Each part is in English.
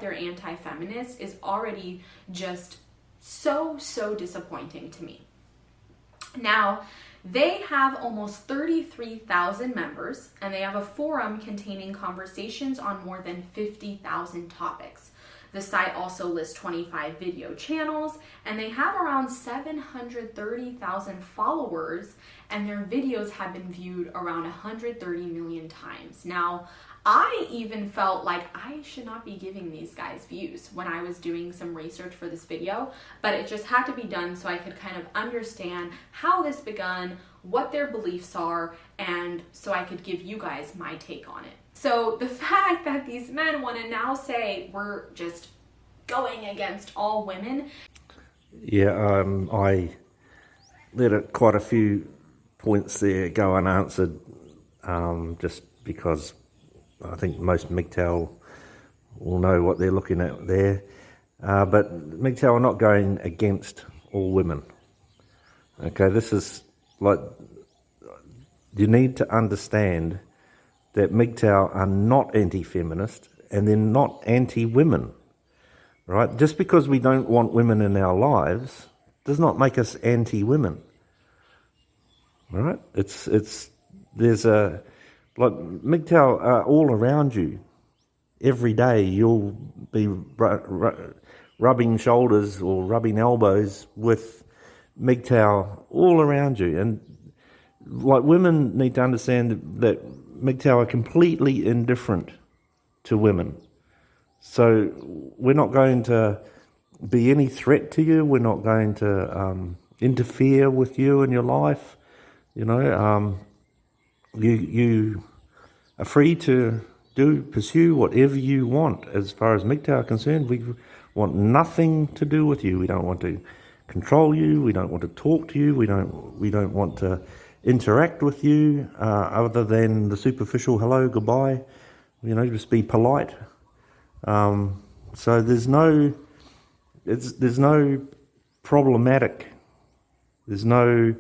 that they're anti-feminist is already just so disappointing to me. Now, they have almost 33,000 members, and they have a forum containing conversations on more than 50,000 topics. The site also lists 25 video channels, and they have around 730,000 followers, and their videos have been viewed around 130 million times. Now, I even felt like I should not be giving these guys views when I was doing some research for this video, but it just had to be done so I could kind of understand how this begun, what their beliefs are, and so I could give you guys my take on it. So the fact that these men want to now say we're just going against all women. Yeah, I let quite a few points there go unanswered, just because I think most MGTOW will know what they're looking at there. But MGTOW are not going against all women. Okay, this is like, you need to understand that MGTOW are not anti-feminist and they're not anti-women, right? Just because we don't want women in our lives does not make us anti-women, right? There's a, like, MGTOW are all around you. Every day you'll be rubbing shoulders or rubbing elbows with MGTOW all around you. And like, women need to understand that MGTOW are completely indifferent to women. So we're not going to be any threat to you. We're not going to interfere with you in your life. You know, you are free to pursue whatever you want. As far as MGTOW are concerned, we want nothing to do with you. We don't want to control you. We don't want to talk to you. We don't want to interact with you other than the superficial hello, goodbye. You know, just be polite. So there's no problematic. There's no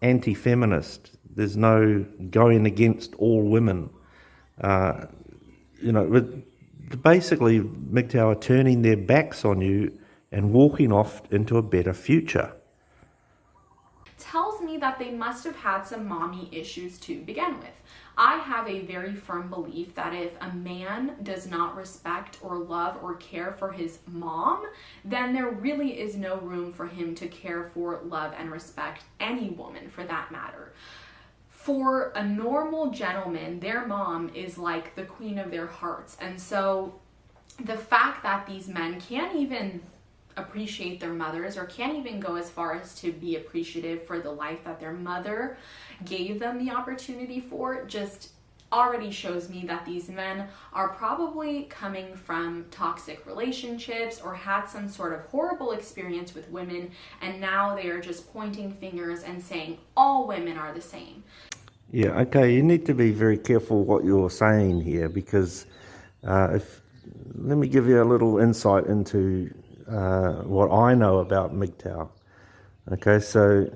anti-feminist. There's no going against all women. You know, basically MGTOW are turning their backs on you and walking off into a better future. Tells me that they must have had some mommy issues to begin with. I have a very firm belief that if a man does not respect or love or care for his mom, then there really is no room for him to care for, love, and respect any woman for that matter. For a normal gentleman, their mom is like the queen of their hearts. And so the fact that these men can't even appreciate their mothers or can't even go as far as to be appreciative for the life that their mother gave them the opportunity for just already shows me that these men are probably coming from toxic relationships or had some sort of horrible experience with women, and now they are just pointing fingers and saying all women are the same. Yeah, okay, you need to be very careful what you're saying here, because let me give you a little insight into what I know about MGTOW. Okay, so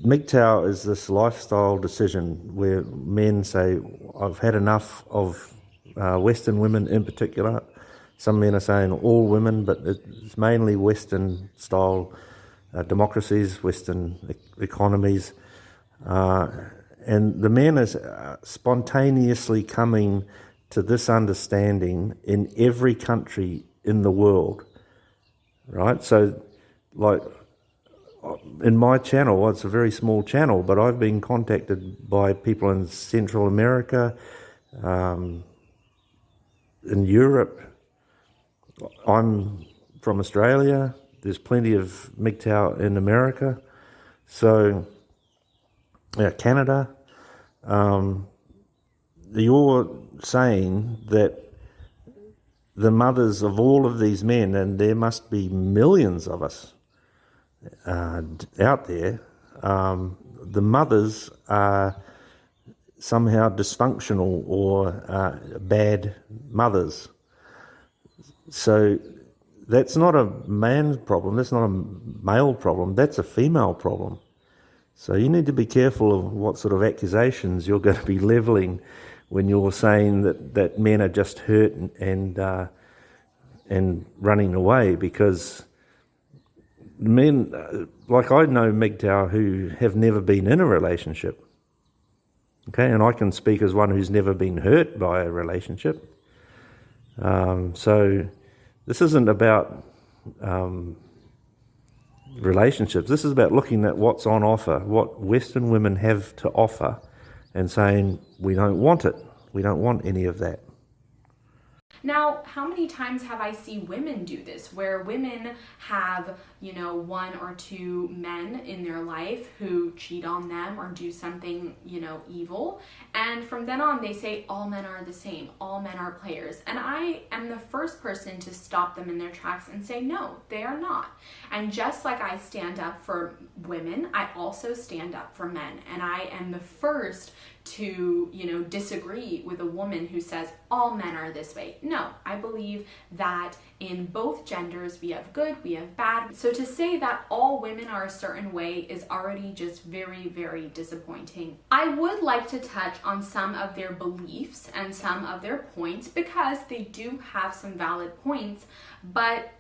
MGTOW is this lifestyle decision where men say, I've had enough of Western women in particular. Some men are saying all women, but it's mainly Western style democracies, Western economies. And the men is spontaneously coming to this understanding in every country in the world, right? So, like, in my channel, it's a very small channel, but I've been contacted by people in Central America, in Europe. I'm from Australia. There's plenty of MGTOW in America. So, Canada. You're saying that the mothers of all of these men, and there must be millions of us out there, the mothers are somehow dysfunctional or bad mothers. So that's not a man's problem, that's not a male problem, that's a female problem. So you need to be careful of what sort of accusations you're going to be levelling when you're saying that men are just hurt and running away, because men, like I know MGTOW who have never been in a relationship, okay, and I can speak as one who's never been hurt by a relationship. So this isn't about relationships. This is about looking at what's on offer, what Western women have to offer, and saying, we don't want it. We don't want any of that. Now, how many times have I seen women do this, where women have, one or two men in their life who cheat on them or do something, evil, and from then on they say all men are the same, all men are players, and I am the first person to stop them in their tracks and say, no, they are not. And just like I stand up for women, I also stand up for men, and I am the first to, disagree with a woman who says all men are this way. No, I believe that in both genders we have good, we have bad. So to say that all women are a certain way is already just very, very disappointing. I would like to touch on some of their beliefs and some of their points, because they do have some valid points, but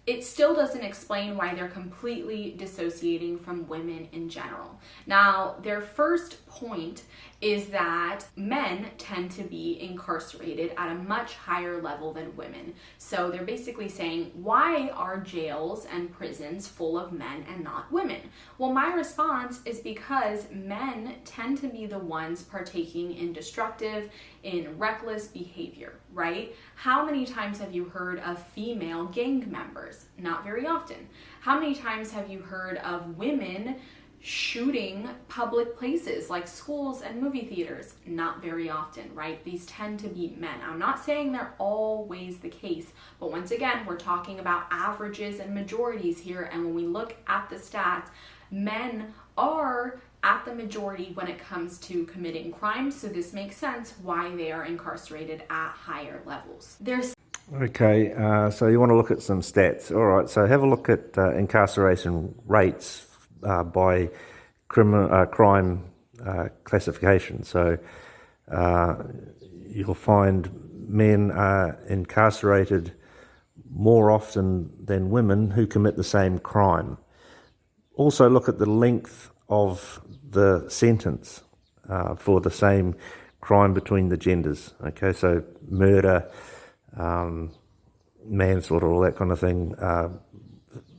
it still doesn't explain why they're completely dissociating from women in general. Now, their first point is that men tend to be incarcerated at a much higher level than women. So they're basically saying, why are jails and prisons full of men and not women? Well, my response is because men tend to be the ones partaking in destructive, in reckless behavior, right? How many times have you heard of female gang members? Not very often. How many times have you heard of women shooting public places like schools and movie theaters? Not very often, right? These tend to be men. I'm not saying they're always the case, but once again, we're talking about averages and majorities here, and when we look at the stats, men are at the majority when it comes to committing crimes, so this makes sense why they are incarcerated at higher levels. Okay, so you want to look at some stats. All right, so have a look at incarceration rates by crime classification. So you'll find men are incarcerated more often than women who commit the same crime. Also look at the length of the sentence for the same crime between the genders. Okay, so murder, manslaughter, all that kind of thing,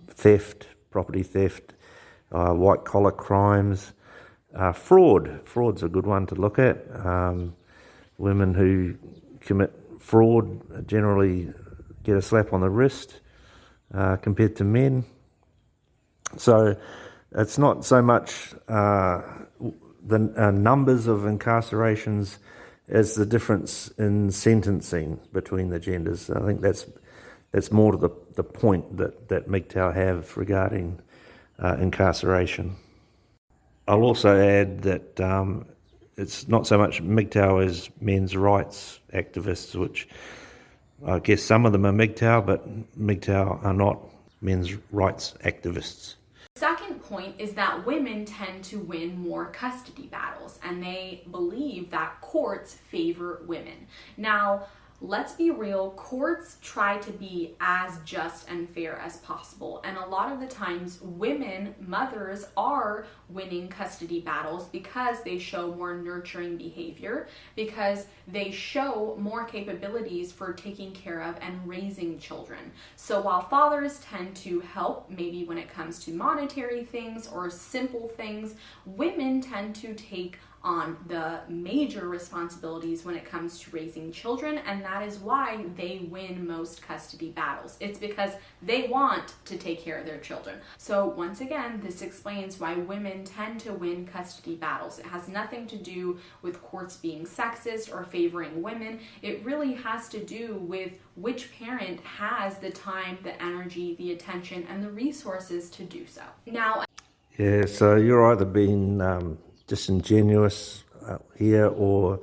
theft, property theft, white collar crimes, fraud's a good one to look at. Women who commit fraud generally get a slap on the wrist compared to men. So it's not so much the numbers of incarcerations as the difference in sentencing between the genders. I think that's more to the point that MGTOW have regarding incarceration. I'll also add that it's not so much MGTOW as men's rights activists, which I guess some of them are MGTOW, but MGTOW are not men's rights activists. Second point is that women tend to win more custody battles, and they believe that courts favor women. Now, let's be real, courts try to be as just and fair as possible, and a lot of the times women, mothers, are winning custody battles because they show more nurturing behavior, because they show more capabilities for taking care of and raising children. So while fathers tend to help maybe when it comes to monetary things or simple things, women tend to take on the major responsibilities when it comes to raising children, and that is why they win most custody battles. It's because they want to take care of their children. So once again, this explains why women tend to win custody battles. It has nothing to do with courts being sexist or favoring women. It really has to do with which parent has the time, the energy, the attention, and the resources to do so. Now, yeah, so you're either being disingenuous here, or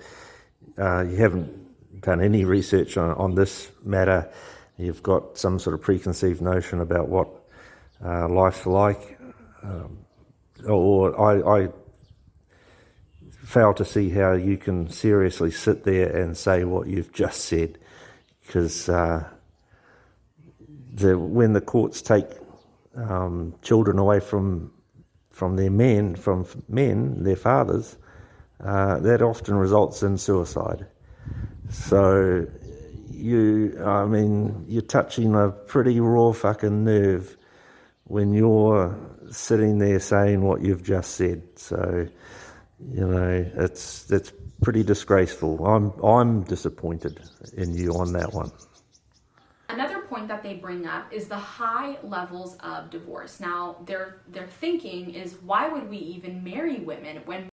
you haven't done any research on this matter. You've got some sort of preconceived notion about what life's like, or I fail to see how you can seriously sit there and say what you've just said, because when the courts take children away from their men, their fathers, that often results in suicide. So you're touching a pretty raw fucking nerve when you're sitting there saying what you've just said. So, it's pretty disgraceful. I'm disappointed in you on that one. Another point that they bring up is the high levels of divorce. Now, their thinking is, why would we even marry women when